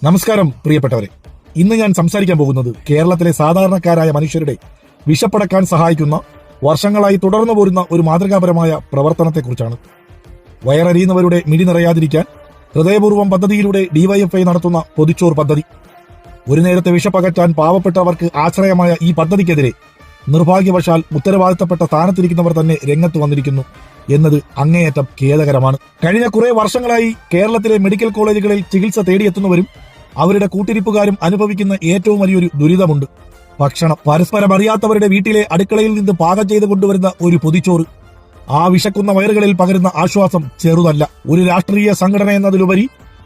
നമസ്കാരം പ്രിയപ്പെട്ടവരെ, ഇന്ന് ഞാൻ സംസാരിക്കാൻ പോകുന്നത് കേരളത്തിലെ സാധാരണക്കാരായ മനുഷ്യരുടെ വിശപ്പടക്കാൻ സഹായിക്കുന്ന വർഷങ്ങളായി തുടർന്നു പോരുന്ന ഒരു മാതൃകാപരമായ പ്രവർത്തനത്തെക്കുറിച്ചാണ്. വയററിയുന്നവരുടെ മിഴി നിറയാതിരിക്കാൻ ഹൃദയപൂർവ്വം പദ്ധതിയിലൂടെ ഡിവൈഎഫ്ഐ നടത്തുന്ന പൊതിച്ചോർ പദ്ധതി. ഒരു നേരത്തെ വിശപ്പകറ്റാൻ പാവപ്പെട്ടവർക്ക് ആശ്രയമായ ഈ പദ്ധതിക്കെതിരെ നിർഭാഗ്യവശാൽ ഉത്തരവാദിത്തപ്പെട്ട സ്ഥാനത്തിരിക്കുന്നവർ തന്നെ രംഗത്ത് വന്നിരിക്കുന്നു എന്നത് അങ്ങേയറ്റം ഖേദകരമാണ്. കഴിഞ്ഞ കുറെ വർഷങ്ങളായി കേരളത്തിലെ മെഡിക്കൽ കോളേജുകളിൽ ചികിത്സ തേടിയെത്തുന്നവരും അവരുടെ കൂട്ടിരിപ്പുകാരും അനുഭവിക്കുന്ന ഏറ്റവും വലിയൊരു ദുരിതമുണ്ട്: ഭക്ഷണം. പരസ്പരം അറിയാത്തവരുടെ വീട്ടിലെ അടുക്കളയിൽ നിന്ന് പാകം ചെയ്ത് കൊണ്ടുവരുന്ന ഒരു പൊതിച്ചോറ്. ആ വിശക്കുന്ന വയറുകളിൽ പകരുന്ന ആശ്വാസം ചെറുതല്ല. ഒരു രാഷ്ട്രീയ സംഘടന എന്നതിലുപരി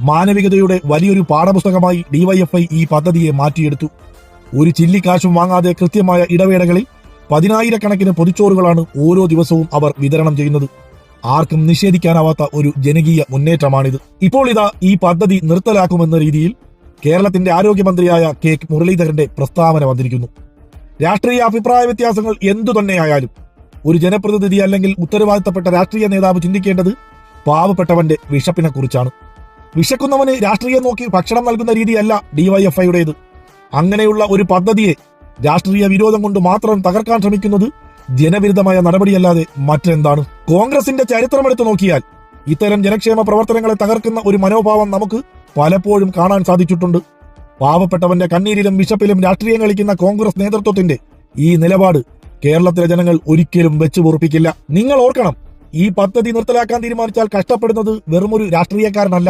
മാനവികതയുടെ വലിയൊരു പാഠപുസ്തകമായി ഡിവൈഎഫ്ഐ ഈ പദ്ധതിയെ മാറ്റിയെടുത്തു. ഒരു ചില്ലിക്കാശും വാങ്ങാതെ കൃത്യമായ ഇടവേളകളിൽ 10,000-കണക്കിന് പൊതിച്ചോറുകളാണ് ഓരോ ദിവസവും അവർ വിതരണം ചെയ്യുന്നത്. ആർക്കും നിഷേധിക്കാനാവാത്ത ഒരു ജനകീയ മുന്നേറ്റമാണിത്. ഇപ്പോൾ ഇതാ ഈ പദ്ധതി നിർത്തലാക്കുമെന്ന രീതിയിൽ കേരളത്തിന്റെ ആരോഗ്യമന്ത്രിയായ കെ മുരളീധരന്റെ പ്രസ്താവന വന്നിരിക്കുന്നു. രാഷ്ട്രീയ അഭിപ്രായ വ്യത്യാസങ്ങൾ എന്തു തന്നെയായാലും ഒരു ജനപ്രതിനിധി അല്ലെങ്കിൽ ഉത്തരവാദിത്തപ്പെട്ട രാഷ്ട്രീയ നേതാവ് ചിന്തിക്കേണ്ടത് പാവപ്പെട്ടവന്റെ വിശപ്പിനെ കുറിച്ചാണ്. വിശക്കുന്നവന് രാഷ്ട്രീയം നോക്കി ഭക്ഷണം നൽകുന്ന രീതിയല്ല ഡിവൈഎഫ്ഐയുടേത്. അങ്ങനെയുള്ള ഒരു പദ്ധതിയെ രാഷ്ട്രീയ വിരോധം കൊണ്ട് മാത്രം തകർക്കാൻ ശ്രമിക്കുന്നത് ജനവിരുദ്ധമായ നടപടിയല്ലാതെ മറ്റെന്താണ്? കോൺഗ്രസിന്റെ ചരിത്രമെടുത്തു നോക്കിയാൽ ഇത്തരം ജനക്ഷേമ പ്രവർത്തനങ്ങളെ തകർക്കുന്ന ഒരു മനോഭാവം നമുക്ക് പലപ്പോഴും കാണാൻ സാധിച്ചിട്ടുണ്ട്. പാവപ്പെട്ടവന്റെ കണ്ണീരിലും വിശപ്പിലും രാഷ്ട്രീയം കളിക്കുന്ന കോൺഗ്രസ് നേതൃത്വത്തിന്റെ ഈ നിലപാട് കേരളത്തിലെ ജനങ്ങൾ ഒരിക്കലും വെച്ചു പൊറുപ്പിക്കില്ല. നിങ്ങൾ ഓർക്കണം, ഈ പദ്ധതി നിർത്തലാക്കാൻ തീരുമാനിച്ചാൽ കഷ്ടപ്പെടുന്നത് വെറുമൊരു രാഷ്ട്രീയക്കാരനല്ല,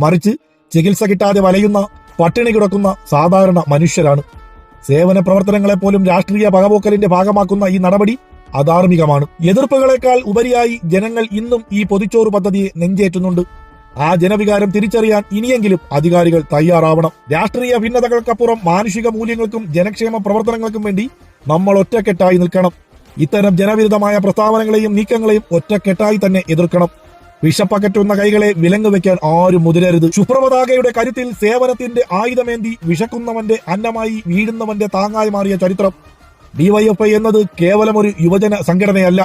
മറിച്ച് ചികിത്സ കിട്ടാതെ വലയുന്ന, പട്ടിണി കിടക്കുന്ന സാധാരണ മനുഷ്യരാണ്. സേവന പ്രവർത്തനങ്ങളെപ്പോലും രാഷ്ട്രീയ പകപോക്കലിന്റെ ഭാഗമാക്കുന്ന ഈ നടപടി അധാർമികമാണ്. എതിർപ്പുകളെക്കാൾ ഉപരിയായി ജനങ്ങൾ ഇന്നും ഈ പൊതിച്ചോറ് പദ്ധതിയെ നെഞ്ചേറ്റുന്നുണ്ട്. ആ ജനവികാരം തിരിച്ചറിയാൻ ഇനിയെങ്കിലും അധികാരികൾ തയ്യാറാവണം. രാഷ്ട്രീയ ഭിന്നതകൾക്കപ്പുറം മാനുഷിക മൂല്യങ്ങൾക്കും ജനക്ഷേമ പ്രവർത്തനങ്ങൾക്കും വേണ്ടി നമ്മൾ ഒറ്റക്കെട്ടായി നിൽക്കണം. ഇത്തരം ജനവിരുദ്ധമായ പ്രസ്താവനകളെയും നീക്കങ്ങളെയും ഒറ്റക്കെട്ടായി തന്നെ എതിർക്കണം. വിശപ്പകറ്റുന്ന കൈകളെ വിലങ്ങുവെക്കാൻ ആരും മുതിരരുത്. ശുഭ്രപതാകയുടെ കരുത്തിൽ സേവനത്തിന്റെ ആയുധമേന്തി വിശക്കുന്നവന്റെ അന്നമായി വീഴുന്നവന്റെ താങ്ങായി മാറിയ ചരിത്രം. ഡിവൈഎഫ്ഐ എന്നത് കേവലം ഒരു യുവജന സംഘടനയല്ല,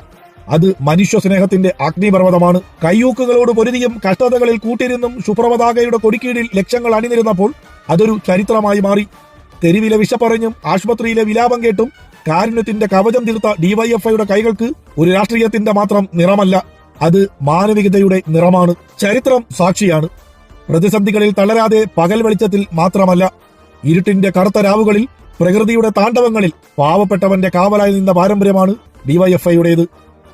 അത് മനുഷ്യ സ്നേഹത്തിന്റെ അഗ്നിപർവ്വതമാണ്. കയ്യൂക്കുകളോട് പൊരുതിയും കഷ്ടതകളിൽ കൂട്ടിരുന്നും ശുഭ്രപതാകയുടെ കൊടിക്കീഴിൽ ലക്ഷങ്ങൾ അണിനിരുന്നപ്പോൾ അതൊരു ചരിത്രമായി മാറി. തെരുവിലെ വിശപ്പറിഞ്ഞും ആശുപത്രിയിലെ വിലാപം കേട്ടും കാരുണ്യത്തിന്റെ കവചം തീർത്ത ഡിവൈഎഫ്ഐയുടെ കൈകൾക്ക് ഒരു രാഷ്ട്രീയത്തിന്റെ മാത്രം നിറമല്ല, അത് മാനവികതയുടെ നിറമാണ്. ചരിത്രം സാക്ഷിയാണ്. പ്രതിസന്ധികളിൽ തളരാതെ പകൽ വെളിച്ചത്തിൽ മാത്രമല്ല, ഇരുട്ടിന്റെ കറുത്ത രാവുകളിൽ, പ്രകൃതിയുടെ താണ്ഡവങ്ങളിൽ പാവപ്പെട്ടവന്റെ കാവലായി നിന്ന പാരമ്പര്യമാണ് ഡിവൈഎഫ്ഐയുടേത്.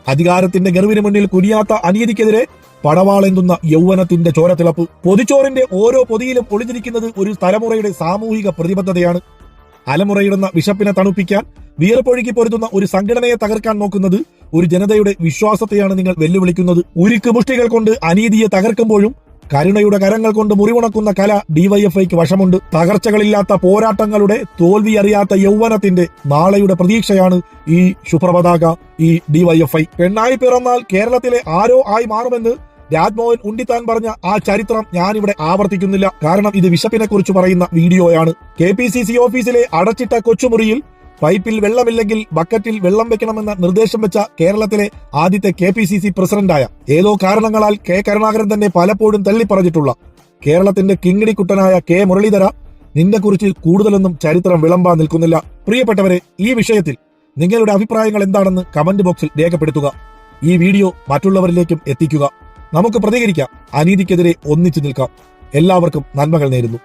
അധികാരത്തിന്റെ ഗർവിന് മുന്നിൽ കുനിയാത്ത അനീതിക്കെതിരെ പടവാളെന്തുന്ന യൗവനത്തിന്റെ ചോരത്തിളപ്പ്. പൊതിച്ചോറിന്റെ ഓരോ പൊതിയിലും ഒളിഞ്ഞിരിക്കുന്നത് ഒരു തലമുറയുടെ സാമൂഹിക പ്രതിബദ്ധതയാണ്. അലമുറയിടുന്ന വിശപ്പിനെ തണുപ്പിക്കാൻ വിയർപ്പൊഴുക്കി പൊരുതുന്ന ഒരു സംഘടനയെ തകർക്കാൻ നോക്കുന്നത് ഒരു ജനതയുടെ വിശ്വാസത്തെയാണ് നിങ്ങൾ വെല്ലുവിളിക്കുന്നത്. ഉരുക്ക് മുഷ്ടികൾ കൊണ്ട് അനീതിയെ തകർക്കുമ്പോഴും കരുണയുടെ കരങ്ങൾ കൊണ്ട് മുറിവുണക്കുന്ന കല ഡിവൈഎഫ്ഐക്ക് വശമുണ്ട്. തകർച്ചകളില്ലാത്ത പോരാട്ടങ്ങളുടെ, തോൽവി അറിയാത്ത യൗവനത്തിന്റെ നാളെയുടെ പ്രതീക്ഷയാണ് ഈ ശുഭ്രപതാക, ഈ ഡിവൈഎഫ്ഐ. പെണ്ണായി പിറന്നാൽ കേരളത്തിലെ ആരോ ആയി മാറുമെന്ന് രാജ്മോഹൻ ഉണ്ണിത്താൻ പറഞ്ഞ ആ ചരിത്രം ഞാനിവിടെ ആവർത്തിക്കുന്നില്ല. കാരണം ഇത് വിശപ്പിനെ കുറിച്ച് പറയുന്ന വീഡിയോയാണ്. KPCC ഓഫീസിലെ അടച്ചിട്ട കൊച്ചുമുറിയിൽ പൈപ്പിൽ വെള്ളമില്ലെങ്കിൽ ബക്കറ്റിൽ വെള്ളം വെക്കണമെന്ന നിർദ്ദേശം വെച്ച കേരളത്തിലെ ആദ്യത്തെ KPCC പ്രസിഡന്റായ, ഏതോ കാരണങ്ങളാൽ കെ കരുണാകരൻ തന്നെ പലപ്പോഴും തള്ളിപ്പറഞ്ഞിട്ടുള്ള കേരളത്തിന്റെ കിങ്ങിണിക്കുട്ടനായ കെ മുരളീധര, നിന്നെക്കുറിച്ച് കൂടുതലൊന്നും ചരിത്രം വിളമ്പാൻ നിൽക്കുന്നില്ല. പ്രിയപ്പെട്ടവരെ, ഈ വിഷയത്തിൽ നിങ്ങളുടെ അഭിപ്രായങ്ങൾ എന്താണെന്ന് കമന്റ് ബോക്സിൽ രേഖപ്പെടുത്തുക. ഈ വീഡിയോ മറ്റുള്ളവരിലേക്കും എത്തിക്കുക. നമുക്ക് പ്രതികരിക്കാം, അനീതിക്കെതിരെ ഒന്നിച്ചു നിൽക്കാം. എല്ലാവർക്കും നന്മകൾ നേരുന്നു.